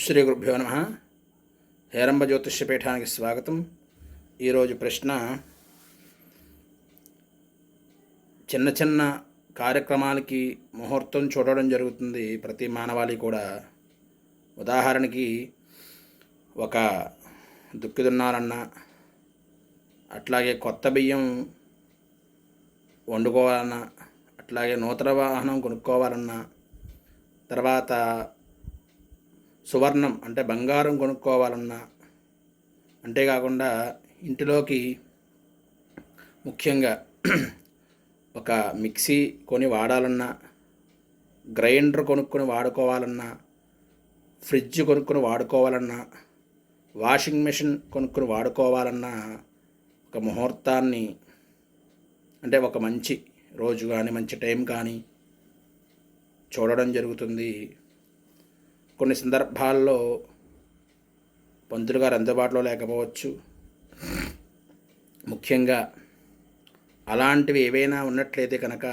శ్రీ గురుభ్యో నమ. హేరంబ జ్యోతిష్యపీఠానికి స్వాగతం. ఈరోజు ప్రశ్న, చిన్న చిన్న కార్యక్రమాలకి ముహూర్తం చూడడం జరుగుతుంది ప్రతి మానవాళి కూడా. ఉదాహరణకి ఒక దుక్కి దున్నాలన్నా, అట్లాగే కొత్త బియ్యం వండుకోవాలన్నా, అట్లాగే నూతన వాహనం కొనుక్కోవాలన్నా, తర్వాత సువర్ణం అంటే బంగారం కొనుక్కోవాలన్నా, అంతేకాకుండా ఇంటిలోకి ముఖ్యంగా ఒక మిక్సీ కొని వాడాలన్నా, గ్రైండర్ కొనుక్కొని వాడుకోవాలన్నా, ఫ్రిడ్జ్ కొనుక్కొని వాడుకోవాలన్నా, వాషింగ్ మెషిన్ కొనుక్కొని వాడుకోవాలన్నా ఒక ముహూర్తాన్ని, అంటే ఒక మంచి రోజు కానీ మంచి టైం కానీ చూడడం జరుగుతుంది. కొన్ని సందర్భాల్లో పంతులు గారు అందుబాటులో లేకపోవచ్చు. ముఖ్యంగా అలాంటివి ఏవైనా ఉన్నట్లయితే కనుక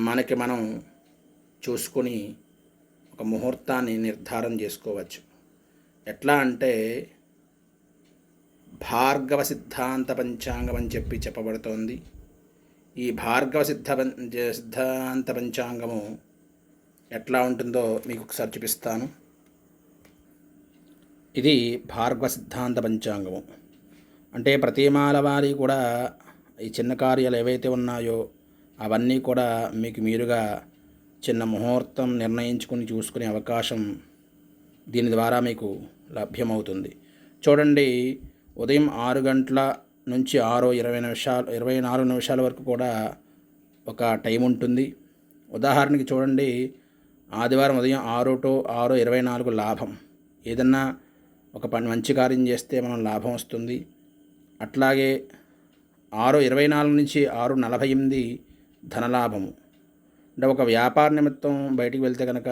మనకి మనం చూసుకొని ఒక ముహూర్తాన్ని నిర్ధారణ చేసుకోవచ్చు. ఎట్లా అంటే భార్గవ సిద్ధాంత పంచాంగం అని చెప్పబడుతోంది. ఈ భార్గవ సిద్ధాంత పంచాంగము ఎట్లా ఉంటుందో మీకు ఒకసారి చూపిస్తాను. ఇది భార్గవ సిద్ధాంత పంచాంగము. అంటే ప్రతి మానవాళి కూడా ఈ చిన్న కార్యాలు ఏవైతే ఉన్నాయో అవన్నీ కూడా మీకు మీరుగా చిన్న ముహూర్తం నిర్ణయించుకుని చూసుకునే అవకాశం దీని ద్వారా మీకు లభ్యమవుతుంది. చూడండి, ఉదయం 6 గంటల నుంచి 6:24 నిమిషాల వరకు కూడా ఒక టైం ఉంటుంది. ఉదాహరణకి చూడండి, ఆదివారం ఉదయం 6 to 6:24 లాభం. ఏదన్నా ఒక మంచి కార్యం చేస్తే మనం లాభం వస్తుంది. అట్లాగే 6:24 నుంచి 6:48 ధనలాభము. అంటే ఒక వ్యాపార నిమిత్తం బయటికి వెళ్తే కనుక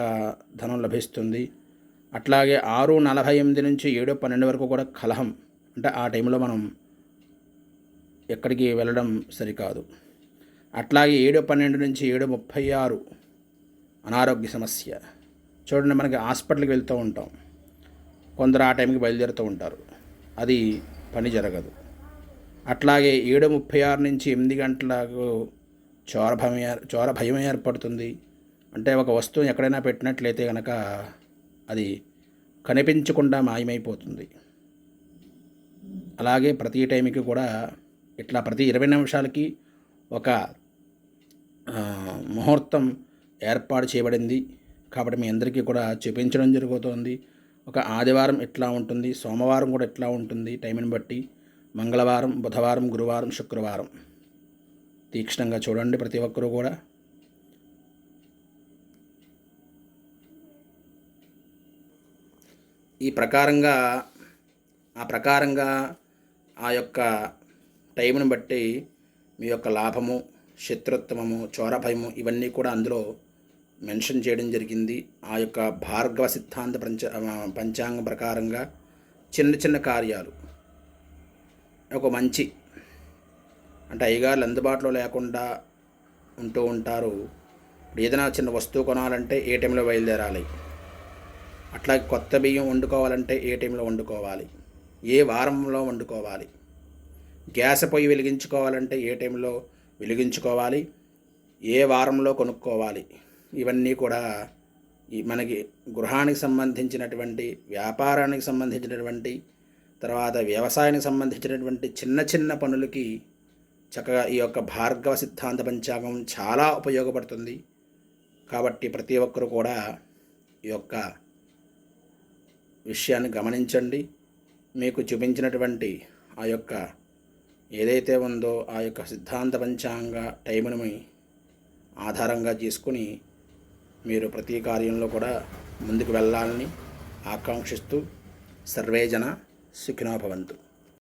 ధనం లభిస్తుంది. అట్లాగే 6:48 నుంచి 7:12 వరకు కూడా కలహం. అంటే ఆ టైంలో మనం ఎక్కడికి వెళ్ళడం సరికాదు. అట్లాగే 7:12 నుంచి 7:36 అనారోగ్య సమస్య. చూడండి, మనకి హాస్పిటల్కి వెళ్తూ ఉంటాం, కొందరు ఆ టైంకి బయలుదేరుతూ ఉంటారు, అది పని జరగదు. అట్లాగే 7:36 నుంచి 8 గంటలకు చోర భయం ఏర్పడుతుంది. అంటే ఒక వస్తువు ఎక్కడైనా పెట్టినట్లయితే కనుక అది కనిపించకుండా మాయమైపోతుంది. అలాగే ప్రతి టైంకి కూడా ఇట్లా ప్రతి 20 నిమిషాలకి ఒక ముహూర్తం ఏర్పాటు చేయబడింది. కాబట్టి మీ అందరికీ కూడా చూపించడం జరుగుతోంది. ఒక ఆదివారం ఎట్లా ఉంటుంది, సోమవారం కూడా ఎట్లా ఉంటుంది టైంని బట్టి, మంగళవారం, బుధవారం, గురువారం, శుక్రవారం తీక్షణంగా చూడండి ప్రతి ఒక్కరూ కూడా. ఈ ప్రకారంగా ఆ యొక్క టైంని బట్టి మీ యొక్క లాభము, శత్రుత్వము, చోరభయము ఇవన్నీ కూడా అందులో మెన్షన్ చేయడం జరిగింది. ఆ యొక్క భార్గవ సిద్ధాంత పంచాంగం ప్రకారంగా చిన్న చిన్న కార్యాలు ఒక మంచి, అంటే అయ్యగారులు అందుబాటులో లేకుండా ఉంటూ ఉంటారు. ఏదైనా చిన్న వస్తువు కొనాలంటే ఏ టైంలో బయలుదేరాలి, అట్లాగే కొత్త బియ్యం వండుకోవాలంటే ఏ టైంలో వండుకోవాలి, ఏ వారంలో వండుకోవాలి, గ్యాస్ పొయ్యి వెలిగించుకోవాలంటే ఏ టైంలో వెలిగించుకోవాలి, ఏ వారంలో కొనుక్కోవాలి, ఇవన్నీ కూడా మనకి గృహానికి సంబంధించినటువంటి, వ్యాపారానికి సంబంధించినటువంటి, తర్వాత వ్యవసాయానికి సంబంధించినటువంటి చిన్న చిన్న పనులకి చక్కగా ఈ యొక్క భార్గవ సిద్ధాంత పంచాంగం చాలా ఉపయోగపడుతుంది. కాబట్టి ప్రతి ఒక్కరు కూడా ఈ యొక్క విషయాన్ని గమనించండి. మీకు చూపించినటువంటి ఆ యొక్క ఏదైతే ఉందో ఆ యొక్క సిద్ధాంత పంచాంగ టైంని ఆధారంగా చేసుకుని మీరు ప్రతి కార్యంలో కూడా ముందుకు వెళ్ళాలని ఆకాంక్షిస్తూ సర్వే జన సుఖినో భవంతు.